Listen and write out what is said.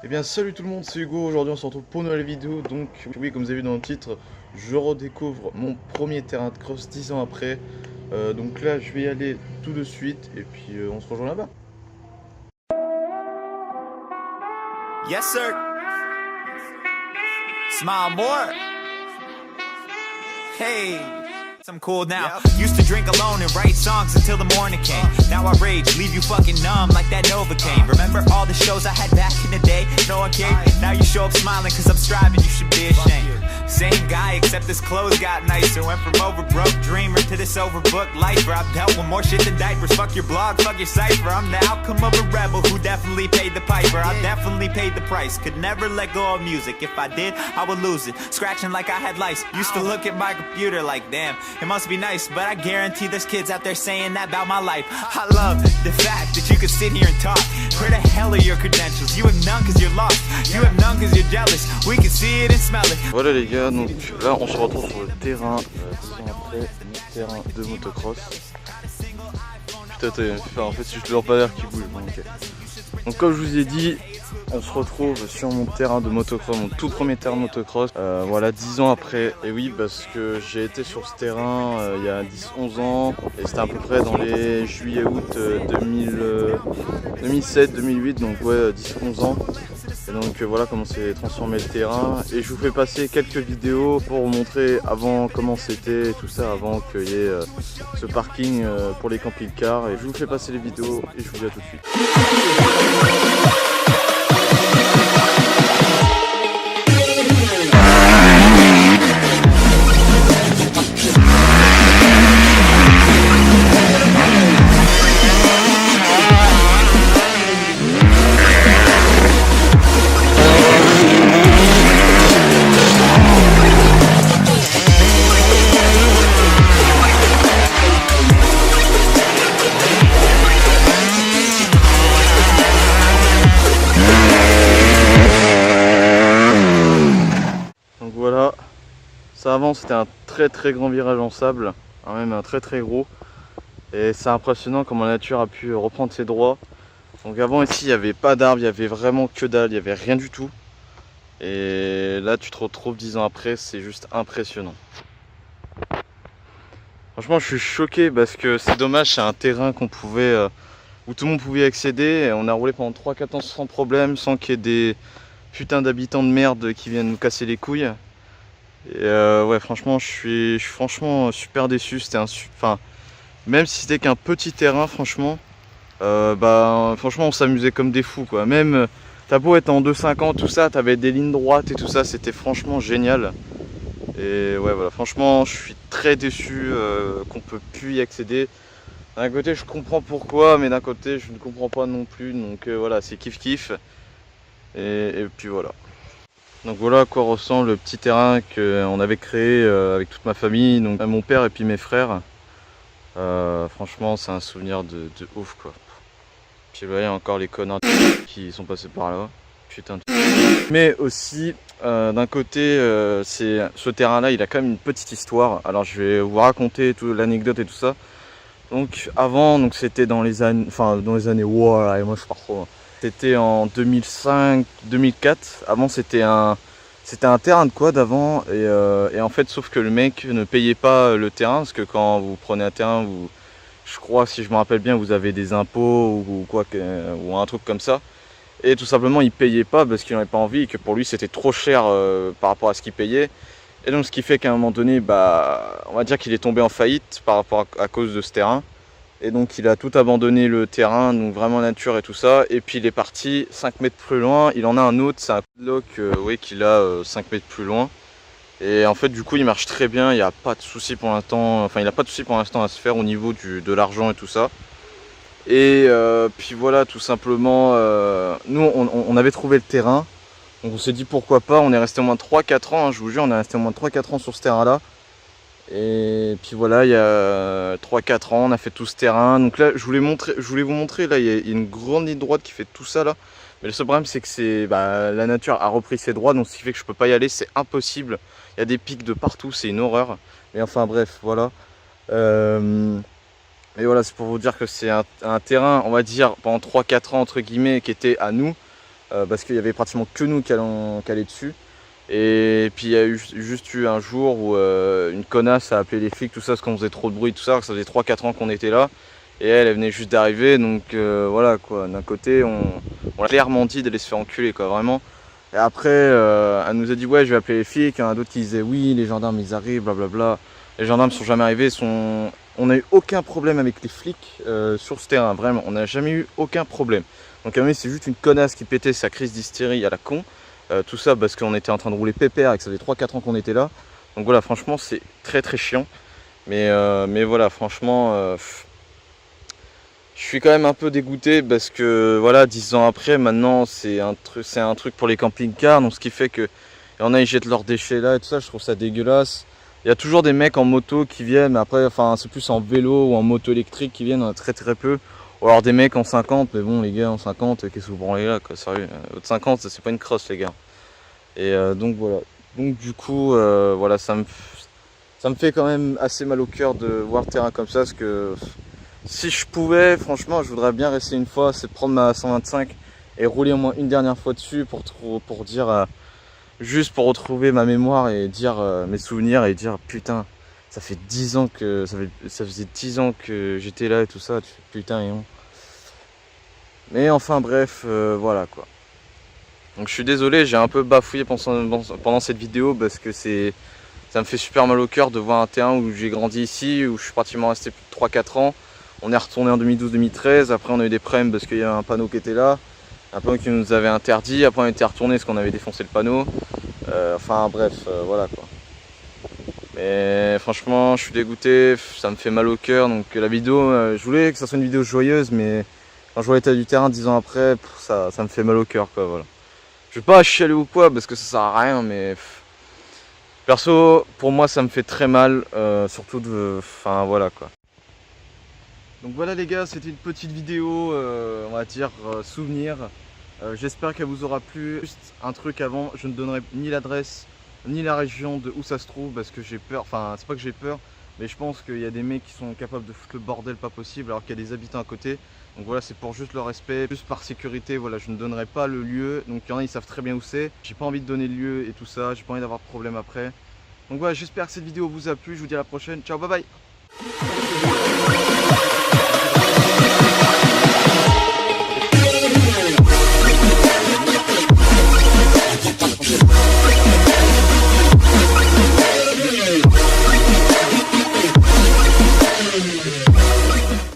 Eh bien salut tout le monde, c'est Hugo, aujourd'hui on se retrouve pour une nouvelle vidéo. Donc oui, comme vous avez vu dans le titre, je redécouvre mon premier terrain de cross 10 ans après. Donc là je vais y aller tout de suite et puis on se rejoint là-bas. Yes, sir. Smile more. Hey. I'm cool now. Used to drink alone and write songs until the morning came. Now I rage, leave you fucking numb like that Novocaine. Remember all the shows I had back in the day? No one cared. Now you show up smiling cause I'm striving, you should be ashamed. Same guy except his clothes got nicer. Went from overbroke dreamer to this overbooked lifer. I've dealt with more shit than diapers. Fuck your blog, fuck your cipher. I'm the outcome of a rebel who definitely paid the piper. I definitely paid the price. Could never let go of music. If I did, I would lose it. Scratching like I had lice. Used to look at my computer like damn, it must be nice, but I guarantee there's kids out there saying that about my life. I love the fact that you could sit here and talk. Where the hell are your credentials? You have none cause you're lost. You have none cause you're jealous. We can see it and smell it. Voilà les gars, donc là on se retrouve sur le terrain, 10 ans après, mon terrain de motocross. Putain, en fait c'est juste le lampadaire qui bouge. Donc comme je vous ai dit, on se retrouve sur mon terrain de motocross, mon tout premier terrain de motocross, voilà 10 ans après. Et oui, parce que j'ai été sur ce terrain il y a 10-11 ans et c'était à peu près dans les juillet-août 2007-2008, donc ouais 10-11 ans. Et donc voilà comment s'est transformé le terrain. Et je vous fais passer quelques vidéos pour vous montrer avant comment c'était et tout ça, avant qu'il y ait ce parking pour les camping-cars. Et je vous fais passer les vidéos et je vous dis à tout de suite. Voilà, ça avant c'était un très grand virage en sable, même un très gros, et c'est impressionnant comment la nature a pu reprendre ses droits. Donc avant ici il n'y avait pas d'arbres, il y avait vraiment que dalle, il n'y avait rien du tout, et là tu te retrouves 10 ans après, c'est juste impressionnant. Franchement je suis choqué parce que c'est dommage, c'est un terrain qu'on pouvait, où tout le monde pouvait accéder, et on a roulé pendant 3-4 ans sans problème, sans qu'il y ait des putains d'habitants de merde qui viennent nous casser les couilles. Et ouais franchement je suis franchement super déçu. C'était enfin, même si c'était qu'un petit terrain, franchement franchement on s'amusait comme des fous quoi. Même t'as beau être en 2,50 tout ça, t'avais des lignes droites et tout ça, c'était franchement génial. Et ouais voilà, franchement je suis très déçu qu'on peut plus y accéder. D'un côté je comprends pourquoi, mais d'un côté je ne comprends pas non plus. Donc voilà, c'est kiff et puis voilà. Donc voilà à quoi ressemble le petit terrain qu'on avait créé avec toute ma famille, donc mon père et puis mes frères. Franchement c'est un souvenir de ouf quoi. Puis là il y a encore les connards qui sont passés par là. Putain de... Mais aussi d'un côté ce terrain là il a quand même une petite histoire. Alors je vais vous raconter toute l'anecdote et tout ça. Donc avant, donc c'était dans les années, wow, moi je pars trop. C'était en 2005-2004. Avant c'était un terrain de quad avant, et en fait sauf que le mec ne payait pas le terrain, parce que quand vous prenez un terrain, je crois, si je me rappelle bien, vous avez des impôts ou quoi, ou un truc comme ça. Et tout simplement il payait pas parce qu'il n'en avait pas envie et que pour lui c'était trop cher par rapport à ce qu'il payait. Et donc ce qui fait qu'à un moment donné, on va dire qu'il est tombé en faillite par rapport à cause de ce terrain. Et donc il a tout abandonné le terrain, donc vraiment nature et tout ça. Et puis il est parti 5 mètres plus loin. Il en a un autre, c'est un lock qu'il a 5 mètres plus loin. Et en fait du coup il marche très bien, il n'y a pas de souci pour l'instant. Enfin il n'a pas de souci pour l'instant à se faire au niveau de l'argent et tout ça. Et puis voilà, tout simplement, nous on avait trouvé le terrain. Donc on s'est dit pourquoi pas, on est resté au moins 3-4 ans, hein, je vous jure, on est resté au moins 3-4 ans sur ce terrain là. Et puis voilà, il y a 3-4 ans, on a fait tout ce terrain. Donc là, je voulais vous montrer, là, il y a une grande ligne droite qui fait tout ça là. Mais le seul problème, c'est que la nature a repris ses droits, donc ce qui fait que je peux pas y aller, c'est impossible. Il y a des pics de partout, c'est une horreur. Mais enfin bref, voilà. Et voilà, c'est pour vous dire que c'est un terrain, on va dire, pendant 3-4 ans, entre guillemets, qui était à nous. parce qu'il y avait pratiquement que nous qui allaient dessus. Et puis il y a juste eu un jour où une connasse a appelé les flics, tout ça, parce qu'on faisait trop de bruit, tout ça, ça faisait 3-4 ans qu'on était là. Et elle venait juste d'arriver, donc voilà quoi, d'un côté on a clairement dit d'aller se faire enculer quoi, vraiment. Et après elle nous a dit ouais je vais appeler les flics, il y en a d'autres qui disaient oui les gendarmes ils arrivent, blablabla. Les gendarmes sont jamais arrivés, on n'a eu aucun problème avec les flics sur ce terrain, vraiment, on n'a jamais eu aucun problème. Donc à un moment c'est juste une connasse qui pétait sa crise d'hystérie à la con. Tout ça parce qu'on était en train de rouler pépère et que ça faisait 3-4 ans qu'on était là. Donc voilà, franchement c'est très très chiant. Mais voilà, franchement je suis quand même un peu dégoûté parce que voilà, 10 ans après, maintenant c'est un truc pour les camping-cars. Donc ce qui fait que y en a, ils jettent leurs déchets là et tout ça, je trouve ça dégueulasse. Il y a toujours des mecs en moto qui viennent, mais après enfin c'est plus en vélo ou en moto électrique qui viennent, on a très très peu. Ou alors des mecs en 50, mais bon les gars en 50, qu'est-ce que vous branlez là quoi, sérieux. Au 50 c'est pas une crosse les gars. Et donc voilà. Donc du coup voilà, ça me fait quand même assez mal au cœur de voir le terrain comme ça, parce que si je pouvais, franchement, je voudrais bien rester une fois, c'est prendre ma 125 et rouler au moins une dernière fois dessus pour dire, juste pour retrouver ma mémoire et dire mes souvenirs et dire putain, ça fait 10 ans que, ça faisait 10 ans que j'étais là et tout ça, tu fais putain et on. Mais enfin bref, voilà quoi. Donc je suis désolé, j'ai un peu bafouillé pendant cette vidéo parce que ça me fait super mal au cœur de voir un terrain où j'ai grandi ici, où je suis pratiquement resté plus de 3-4 ans. On est retourné en 2012-2013, après on a eu des problèmes parce qu'il y avait un panneau qui était là, un panneau qui nous avait interdit, après on était retourné parce qu'on avait défoncé le panneau. Enfin bref, voilà quoi. Mais franchement je suis dégoûté, ça me fait mal au cœur, donc la vidéo, je voulais que ça soit une vidéo joyeuse, mais quand je vois l'état du terrain 10 ans après, ça me fait mal au cœur quoi, voilà. Je vais pas chialer ou quoi parce que ça sert à rien, mais perso pour moi ça me fait très mal, surtout enfin voilà quoi. Donc voilà les gars, c'était une petite vidéo, on va dire souvenir. J'espère qu'elle vous aura plu. Juste un truc avant, je ne donnerai ni l'adresse ni la région de où ça se trouve parce que j'ai peur, enfin c'est pas que j'ai peur, mais je pense qu'il y a des mecs qui sont capables de foutre le bordel pas possible alors qu'il y a des habitants à côté. Donc voilà, c'est pour juste le respect, juste par sécurité, voilà, je ne donnerai pas le lieu. Donc il y en a, ils savent très bien où c'est. J'ai pas envie de donner le lieu et tout ça, j'ai pas envie d'avoir de problème après. Donc voilà, j'espère que cette vidéo vous a plu, je vous dis à la prochaine, ciao, bye bye.